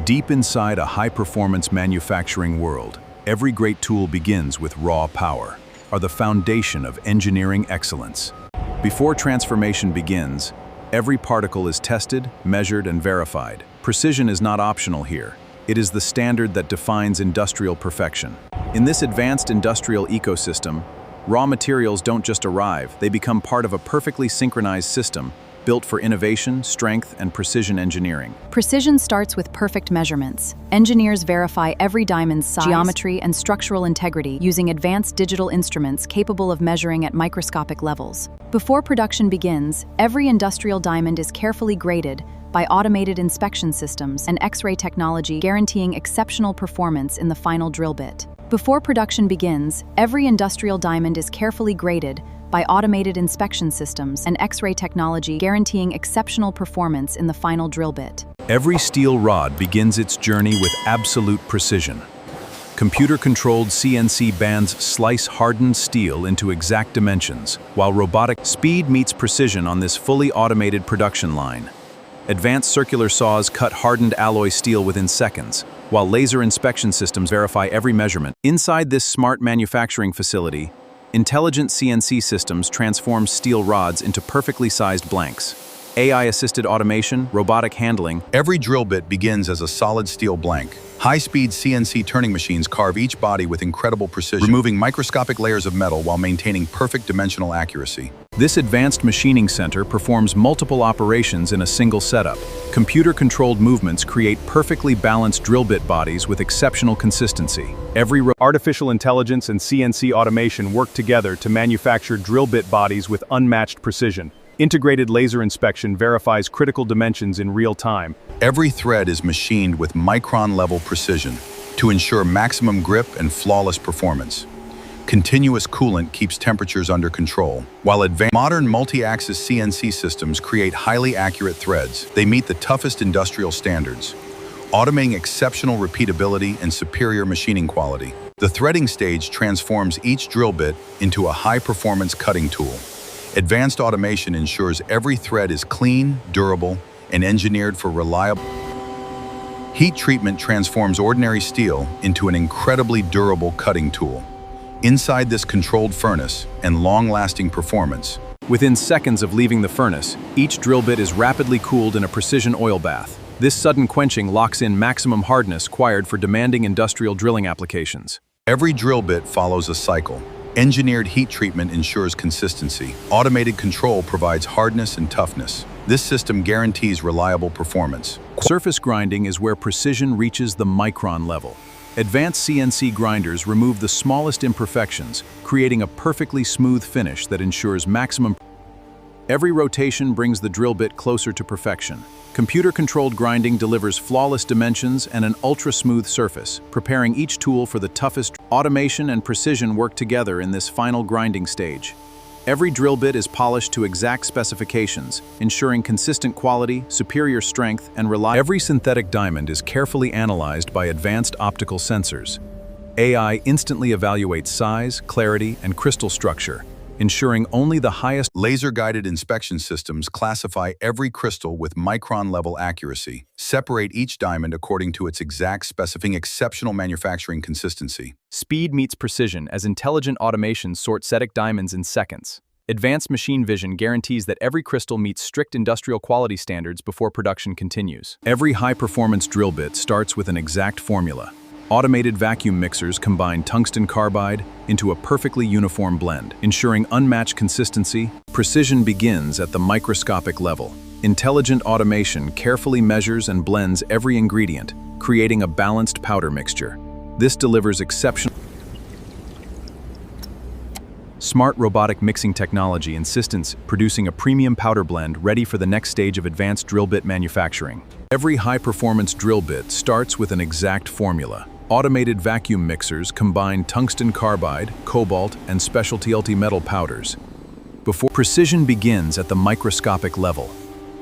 Deep inside a high-performance manufacturing world, every great tool begins with raw power, are the foundation of engineering excellence. Before transformation begins, every particle is tested, measured, and verified. Precision is not optional here. It is the standard that defines industrial perfection. In this advanced industrial ecosystem, raw materials don't just arrive, they become part of a perfectly synchronized system built for innovation, strength, and precision engineering. Precision starts with perfect measurements. Engineers verify every diamond's size, geometry, and structural integrity using advanced digital instruments capable of measuring at microscopic levels. Before production begins, every industrial diamond is carefully graded by automated inspection systems and X-ray technology guaranteeing exceptional performance in the final drill bit. Before production begins, every industrial diamond is carefully graded by automated inspection systems and X-ray technology guaranteeing exceptional performance in the final drill bit. Every steel rod begins its journey with absolute precision. Computer-controlled CNC bands slice hardened steel into exact dimensions, while robotic speed meets precision on this fully automated production line. Advanced circular saws cut hardened alloy steel within seconds, while laser inspection systems verify every measurement. Inside this smart manufacturing facility, intelligent CNC systems transform steel rods into perfectly sized blanks. AI-assisted automation, robotic handling. Every drill bit begins as a solid steel blank. High-speed CNC turning machines carve each body with incredible precision, removing microscopic layers of metal while maintaining perfect dimensional accuracy. This advanced machining center performs multiple operations in a single setup. Computer-controlled movements create perfectly balanced drill bit bodies with exceptional consistency. Artificial intelligence and CNC automation work together to manufacture drill bit bodies with unmatched precision. Integrated laser inspection verifies critical dimensions in real time. Every thread is machined with micron-level precision to ensure maximum grip and flawless performance. Continuous coolant keeps temperatures under control, while modern multi-axis CNC systems create highly accurate threads. They meet the toughest industrial standards, automating exceptional repeatability and superior machining quality. The threading stage transforms each drill bit into a high-performance cutting tool. Advanced automation ensures every thread is clean, durable, and engineered for reliable. Heat treatment transforms ordinary steel into an incredibly durable cutting tool. Inside this controlled furnace and long-lasting performance. Within seconds of leaving the furnace, each drill bit is rapidly cooled in a precision oil bath. This sudden quenching locks in maximum hardness required for demanding industrial drilling applications. Every drill bit follows a cycle. Engineered heat treatment ensures consistency. Automated control provides hardness and toughness. This system guarantees reliable performance. Surface grinding is where precision reaches the micron level. Advanced CNC grinders remove the smallest imperfections, creating a perfectly smooth finish that ensures maximum. Every rotation brings the drill bit closer to perfection. Computer-controlled grinding delivers flawless dimensions and an ultra-smooth surface, preparing each tool for the toughest. Automation and precision work together in this final grinding stage. Every drill bit is polished to exact specifications, ensuring consistent quality, superior strength, and reliability. Every synthetic diamond is carefully analyzed by advanced optical sensors. AI instantly evaluates size, clarity, and crystal structure, ensuring only the highest. Laser-guided inspection systems classify every crystal with micron-level accuracy, separate each diamond according to its exact specifying exceptional manufacturing consistency. Speed meets precision as intelligent automation sorts synthetic diamonds in seconds. Advanced machine vision guarantees that every crystal meets strict industrial quality standards before production continues. Every high-performance drill bit starts with an exact formula. Automated vacuum mixers combine tungsten carbide into a perfectly uniform blend, ensuring unmatched consistency. Precision begins at the microscopic level. Intelligent automation carefully measures and blends every ingredient, creating a balanced powder mixture. This delivers exceptional. Smart robotic mixing technology insists producing a premium powder blend ready for the next stage of advanced drill bit manufacturing. Every high-performance drill bit starts with an exact formula. Automated vacuum mixers combine tungsten carbide, cobalt, and specialty metal powders. Before precision begins at the microscopic level,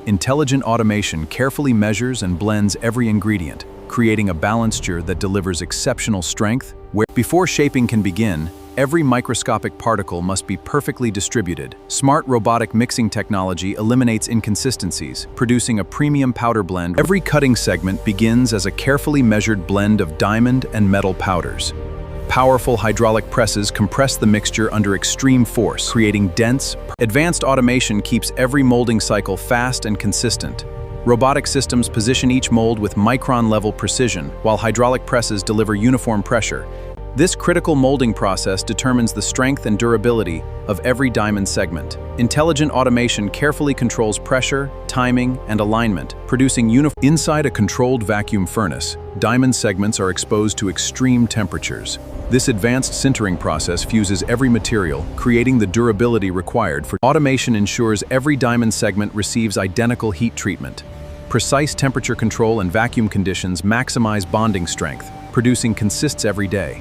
intelligent automation carefully measures and blends every ingredient, creating a balanced that delivers exceptional strength. Before shaping can begin, Every microscopic particle must be perfectly distributed. Smart robotic mixing technology eliminates inconsistencies, producing a premium powder blend. Every cutting segment begins as a carefully measured blend of diamond and metal powders. Powerful hydraulic presses compress the mixture under extreme force, creating dense. Advanced automation keeps every molding cycle fast and consistent. Robotic systems position each mold with micron-level precision, while hydraulic presses deliver uniform pressure. This critical molding process determines the strength and durability of every diamond segment. Intelligent automation carefully controls pressure, timing, and alignment, producing uniform. Inside a controlled vacuum furnace, diamond segments are exposed to extreme temperatures. This advanced sintering process fuses every material, creating the durability required for automation. Ensures every diamond segment receives identical heat treatment. Precise temperature control and vacuum conditions maximize bonding strength, producing consists every day.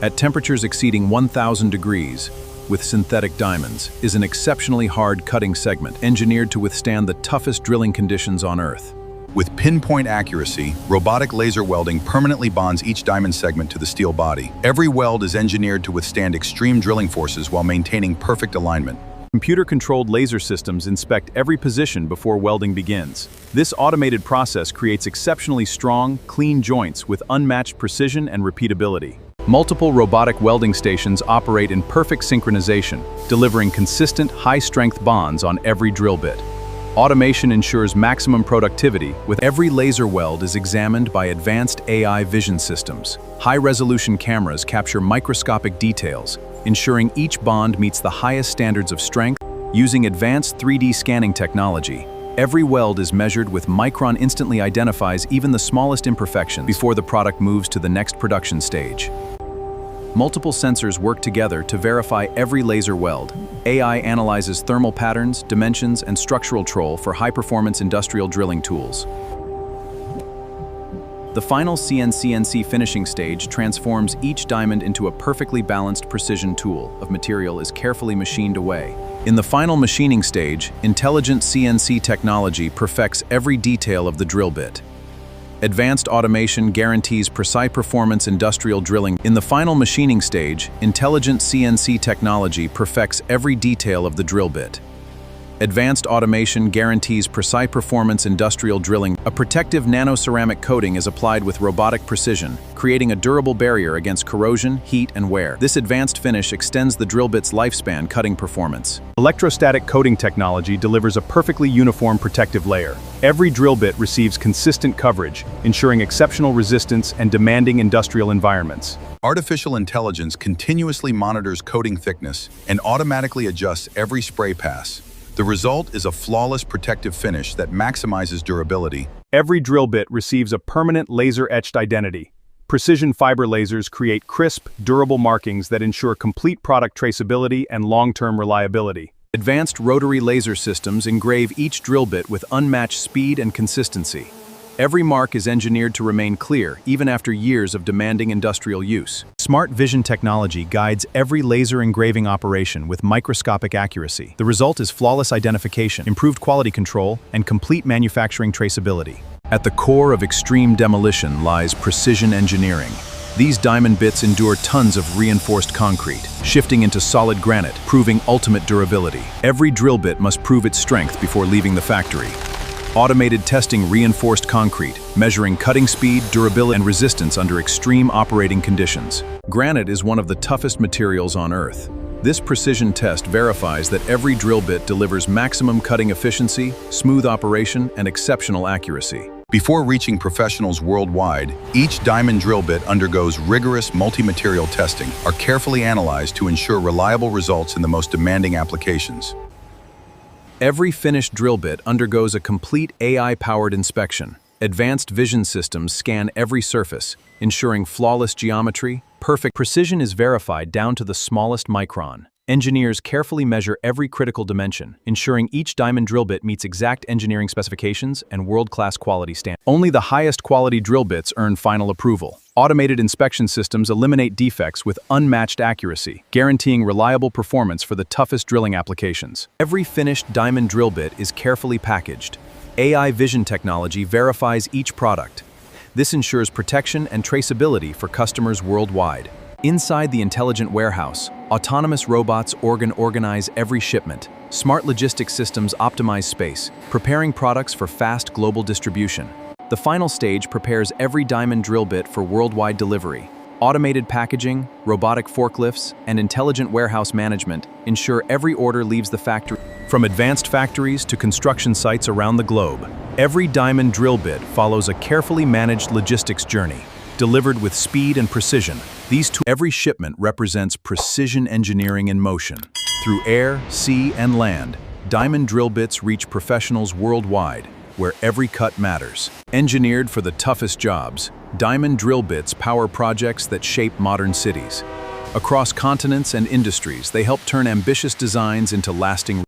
At temperatures exceeding 1,000 degrees, with synthetic diamonds, is an exceptionally hard cutting segment engineered to withstand the toughest drilling conditions on Earth. With pinpoint accuracy, robotic laser welding permanently bonds each diamond segment to the steel body. Every weld is engineered to withstand extreme drilling forces while maintaining perfect alignment. Computer-controlled laser systems inspect every position before welding begins. This automated process creates exceptionally strong, clean joints with unmatched precision and repeatability. Multiple robotic welding stations operate in perfect synchronization, delivering consistent, high-strength bonds on every drill bit. Automation ensures maximum productivity, with every laser weld is examined by advanced AI vision systems. High-resolution cameras capture microscopic details, ensuring each bond meets the highest standards of strength. Using advanced 3D scanning technology, every weld is measured with micron instantly identifies even the smallest imperfections before the product moves to the next production stage. Multiple sensors work together to verify every laser weld. AI analyzes thermal patterns, dimensions, and structural control for high-performance industrial drilling tools. The final CNC finishing stage transforms each diamond into a perfectly balanced precision tool of material is carefully machined away. In the final machining stage, intelligent CNC technology perfects every detail of the drill bit. Advanced automation guarantees precise performance industrial drilling. In the final machining stage, intelligent CNC technology perfects every detail of the drill bit. Advanced automation guarantees precise performance industrial drilling. A protective nanoceramic coating is applied with robotic precision, creating a durable barrier against corrosion, heat, and wear. This advanced finish extends the drill bit's lifespan, cutting performance. Electrostatic coating technology delivers a perfectly uniform protective layer. Every drill bit receives consistent coverage, ensuring exceptional resistance and demanding industrial environments. Artificial intelligence continuously monitors coating thickness and automatically adjusts every spray pass. The result is a flawless protective finish that maximizes durability. Every drill bit receives a permanent laser-etched identity. Precision fiber lasers create crisp, durable markings that ensure complete product traceability and long-term reliability. Advanced rotary laser systems engrave each drill bit with unmatched speed and consistency. Every mark is engineered to remain clear, even after years of demanding industrial use. Smart vision technology guides every laser engraving operation with microscopic accuracy. The result is flawless identification, improved quality control, and complete manufacturing traceability. At the core of extreme demolition lies precision engineering. These diamond bits endure tons of reinforced concrete, shifting into solid granite, proving ultimate durability. Every drill bit must prove its strength before leaving the factory. Automated testing reinforced concrete, measuring cutting speed, durability, and resistance under extreme operating conditions. Granite is one of the toughest materials on Earth. This precision test verifies that every drill bit delivers maximum cutting efficiency, smooth operation, and exceptional accuracy. Before reaching professionals worldwide, each diamond drill bit undergoes rigorous multi-material testing, are carefully analyzed to ensure reliable results in the most demanding applications. Every finished drill bit undergoes a complete AI-powered inspection. Advanced vision systems scan every surface, ensuring flawless geometry. Perfect precision is verified down to the smallest micron. Engineers carefully measure every critical dimension, ensuring each diamond drill bit meets exact engineering specifications and world-class quality standards. Only the highest quality drill bits earn final approval. Automated inspection systems eliminate defects with unmatched accuracy, guaranteeing reliable performance for the toughest drilling applications. Every finished diamond drill bit is carefully packaged. AI vision technology verifies each product. This ensures protection and traceability for customers worldwide. Inside the intelligent warehouse, autonomous robots organize every shipment. Smart logistics systems optimize space, preparing products for fast global distribution. The final stage prepares every diamond drill bit for worldwide delivery. Automated packaging, robotic forklifts, and intelligent warehouse management ensure every order leaves the factory. From advanced factories to construction sites around the globe, every diamond drill bit follows a carefully managed logistics journey. Delivered with speed and precision, every shipment represents precision engineering in motion. Through air, sea, and land, diamond drill bits reach professionals worldwide, where every cut matters. Engineered for the toughest jobs, diamond drill bits power projects that shape modern cities. Across continents and industries, they help turn ambitious designs into lasting